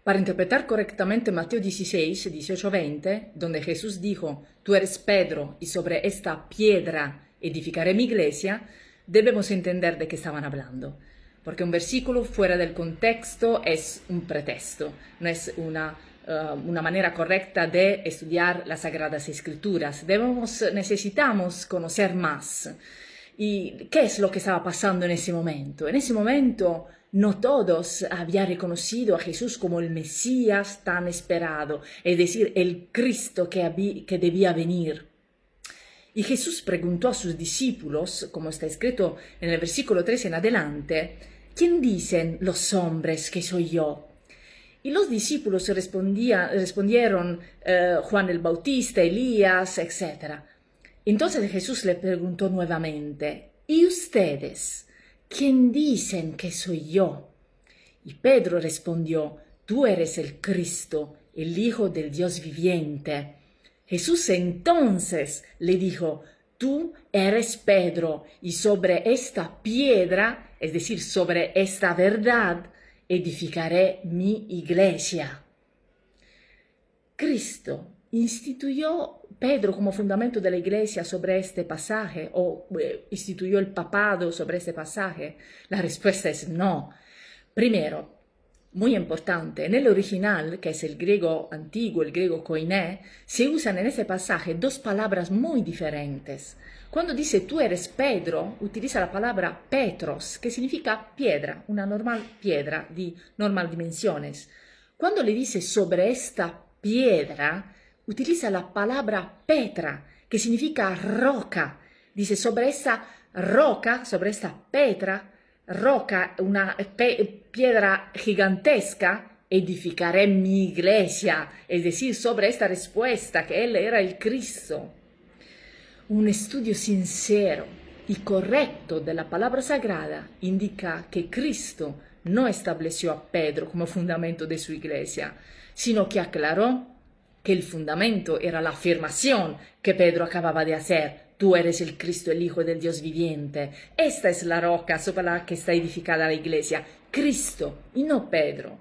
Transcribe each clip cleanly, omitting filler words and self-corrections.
Para interpretar correctamente Mateo 16, 18-20, donde Jesús dijo, tú eres Pedro y sobre esta piedra edificaré mi iglesia, debemos entender de qué estaban hablando. Porque un versículo fuera del contexto es un pretexto, no es una manera correcta de estudiar las Sagradas Escrituras. Necesitamos conocer más. ¿Y qué es lo que estaba pasando en ese momento? En ese momento no todos habían reconocido a Jesús como el Mesías tan esperado, es decir, el Cristo que debía venir. Y Jesús preguntó a sus discípulos, como está escrito en el versículo 3 en adelante, ¿quién dicen los hombres que soy yo? Y los discípulos respondieron Juan el Bautista, Elías, etc. Entonces Jesús le preguntó nuevamente, ¿y ustedes? ¿Quién dicen que soy yo? Y Pedro respondió, tú eres el Cristo, el Hijo del Dios viviente. Jesús entonces le dijo, tú eres Pedro, y sobre esta piedra, es decir, sobre esta verdad, edificaré mi iglesia. Cristo instituyó Pedro como fundamento de la iglesia sobre este pasaje, o instituyó el papado sobre este pasaje. La respuesta es no. Primero, muy importante, en el original, que es el griego antiguo, el griego koiné, se usan en ese pasaje dos palabras muy diferentes. Cuando dice tú eres Pedro, utiliza la palabra Petros, que significa piedra, una normal piedra de normal dimensiones. Cuando le dice sobre esta piedra, utiliza la palabra Petra, que significa roca. Dice sobre esta roca, sobre esta Petra, roca, una piedra gigantesca, edificaré mi iglesia, es decir, sobre esta respuesta que él era el Cristo. Un estudio sincero y correcto de la palabra sagrada indica que Cristo no estableció a Pedro como fundamento de su iglesia, sino que aclaró que el fundamento era la afirmación que Pedro acababa de hacer. Tú eres el Cristo, el Hijo del Dios viviente. Esta es la roca sobre la que está edificada la iglesia, Cristo y no Pedro.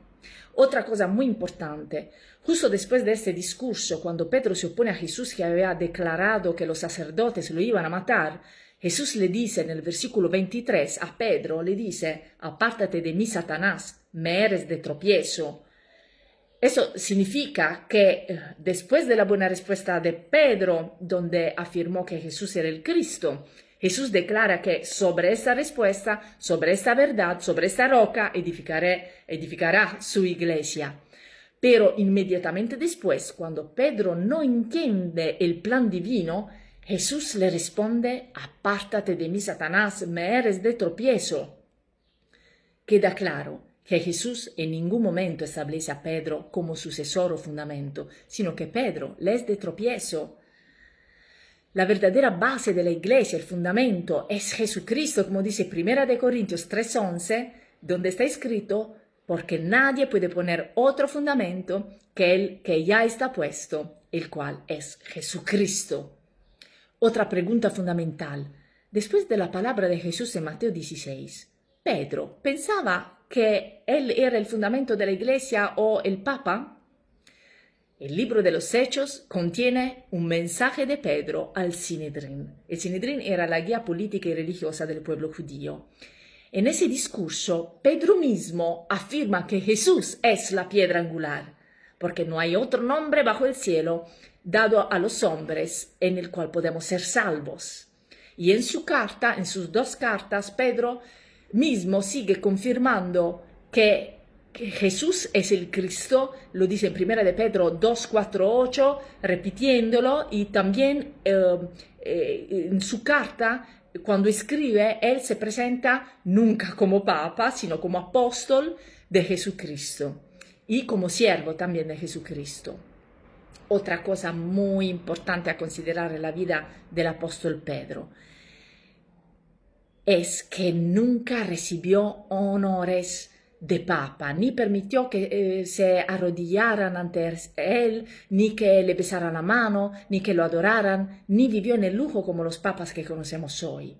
Otra cosa muy importante, justo después de este discurso, cuando Pedro se opone a Jesús que había declarado que los sacerdotes lo iban a matar, Jesús le dice en el versículo 23 a Pedro, le dice, apártate de mí, Satanás, me eres de tropiezo. Eso significa que después de la buena respuesta de Pedro, donde afirmó que Jesús era el Cristo, Jesús declara que sobre esta respuesta, sobre esta verdad, sobre esta roca, edificará su iglesia. Pero inmediatamente después, cuando Pedro no entiende el plan divino, Jesús le responde, apártate de mí, Satanás, me eres de tropiezo. Queda claro que Jesús en ningún momento establece a Pedro como sucesor o fundamento, sino que Pedro le es de tropiezo. La verdadera base de la iglesia, el fundamento, es Jesucristo, como dice 1 Corintios 3:11, donde está escrito, porque nadie puede poner otro fundamento que el que ya está puesto, el cual es Jesucristo. Otra pregunta fundamental. Después de la palabra de Jesús en Mateo 16, Pedro pensaba que él era el fundamento de la iglesia o el Papa. El libro de los Hechos contiene un mensaje de Pedro al Sinedrín. El Sinedrín era la guía política y religiosa del pueblo judío. En ese discurso, Pedro mismo afirma que Jesús es la piedra angular, porque no hay otro nombre bajo el cielo dado a los hombres en el cual podemos ser salvos. Y en su carta, en sus dos cartas, Pedro mismo sigue confirmando que Jesús es el Cristo, lo dice en 1 de Pedro 2, 4, 8, repitiéndolo, y también en su carta, cuando escribe, él se presenta nunca como Papa, sino como apóstol de Jesucristo y como siervo también de Jesucristo. Otra cosa muy importante a considerar en la vida del apóstol Pedro es que nunca recibió honores de papa, ni permitió que se arrodillaran ante él, ni que le besaran la mano, ni que lo adoraran, ni vivió en el lujo como los papas que conocemos hoy.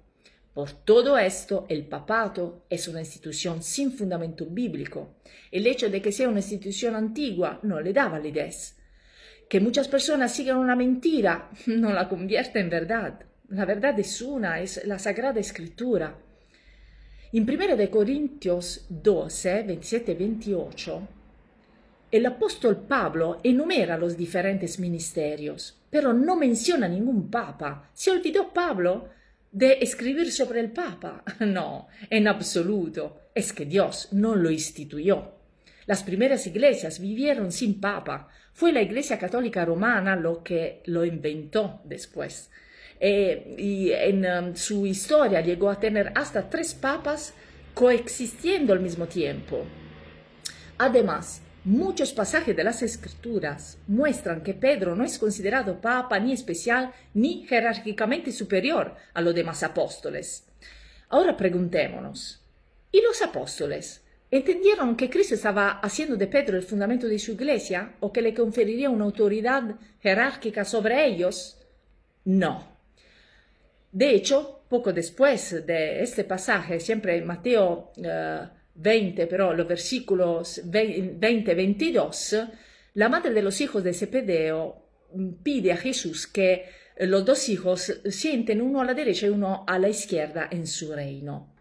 Por todo esto, el papado es una institución sin fundamento bíblico. El hecho de que sea una institución antigua no le da validez. Que muchas personas sigan una mentira no la convierte en verdad. La verdad es una, es la Sagrada Escritura. En 1 Corintios 12, 27 y 28, el apóstol Pablo enumera los diferentes ministerios, pero no menciona ningún papa. ¿Se olvidó Pablo de escribir sobre el papa? No, en absoluto. Es que Dios no lo instituyó. Las primeras iglesias vivieron sin papa. Fue la Iglesia Católica Romana lo que lo inventó después. Y en su historia llegó a tener hasta 3 papas coexistiendo al mismo tiempo. Además, muchos pasajes de las Escrituras muestran que Pedro no es considerado papa ni especial ni jerárquicamente superior a los demás apóstoles. Ahora preguntémonos, ¿y los apóstoles entendieron que Cristo estaba haciendo de Pedro el fundamento de su iglesia o que le conferiría una autoridad jerárquica sobre ellos? No. De hecho, poco después de este pasaje, siempre en Mateo 20, pero los versículos 20 y 22, la madre de los hijos de Zebedeo pide a Jesús que los 2 hijos sienten uno a la derecha y uno a la izquierda en su reino.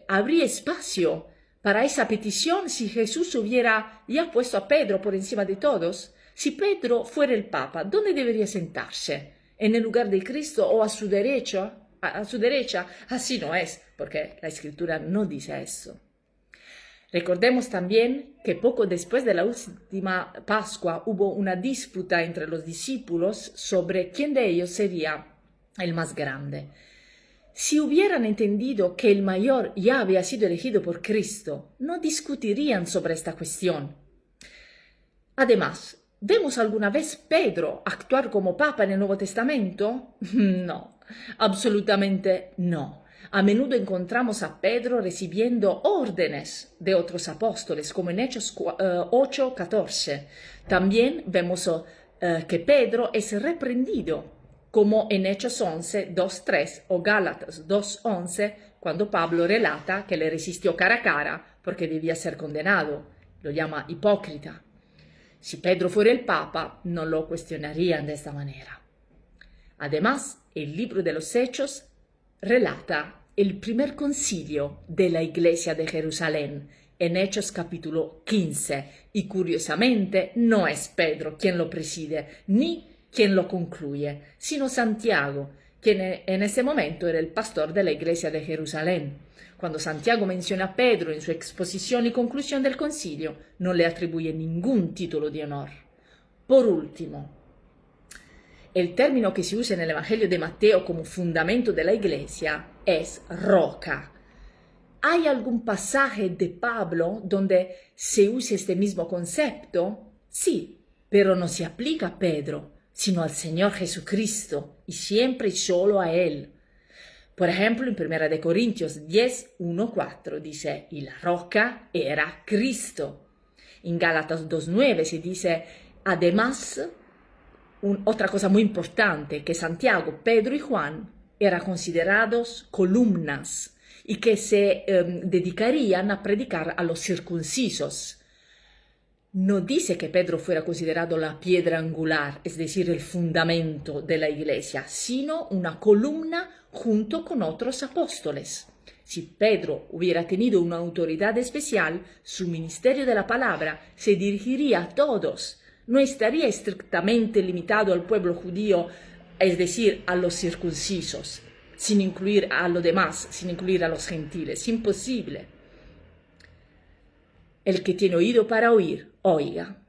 ¿Habría espacio para esa petición si Jesús hubiera ya puesto a Pedro por encima de todos? Si Pedro fuera el Papa, ¿dónde debería sentarse? ¿En el lugar de Cristo o a su derecha? A su derecha? Así no es, porque la Escritura no dice eso. Recordemos también que poco después de la última Pascua hubo una disputa entre los discípulos sobre quién de ellos sería el más grande. Si hubieran entendido que el mayor ya había sido elegido por Cristo, no discutirían sobre esta cuestión. Además, ¿vemos alguna vez Pedro actuar como Papa en el Nuevo Testamento? No, absolutamente no. A menudo encontramos a Pedro recibiendo órdenes de otros apóstoles, como en Hechos 8:14. También vemos que Pedro es reprendido, como en Hechos 11, 2:3 o Gálatas 2:11, cuando Pablo relata que le resistió cara a cara porque debía ser condenado. Lo llama hipócrita. Si Pedro fuera el Papa, no lo cuestionarían de esta manera. Además, el libro de los Hechos relata el primer concilio de la Iglesia de Jerusalén, en Hechos capítulo 15, y curiosamente no es Pedro quien lo preside, ni quien lo concluye, sino Santiago, quien en ese momento era el pastor de la Iglesia de Jerusalén. Cuando Santiago menciona a Pedro en su exposición y conclusión del concilio, no le atribuye ningún título de honor. Por último, el término que se usa en el Evangelio de Mateo como fundamento de la Iglesia es roca. ¿Hay algún pasaje de Pablo donde se use este mismo concepto? Sí, pero no se aplica a Pedro, sino al Señor Jesucristo, y siempre y solo a Él. Por ejemplo, en 1 Corintios 10, 1, 4 dice, y la roca era Cristo. En Gálatas 2:9 se dice, además, otra cosa muy importante, que Santiago, Pedro y Juan eran considerados columnas y que se dedicarían a predicar a los circuncisos. No dice que Pedro fuera considerado la piedra angular, es decir, el fundamento de la iglesia, sino una columna junto con otros apóstoles. Si Pedro hubiera tenido una autoridad especial, su ministerio de la palabra se dirigiría a todos. No estaría estrictamente limitado al pueblo judío, es decir, a los circuncisos, sin incluir a los demás, sin incluir a los gentiles. Imposible. El que tiene oído para oír, oiga.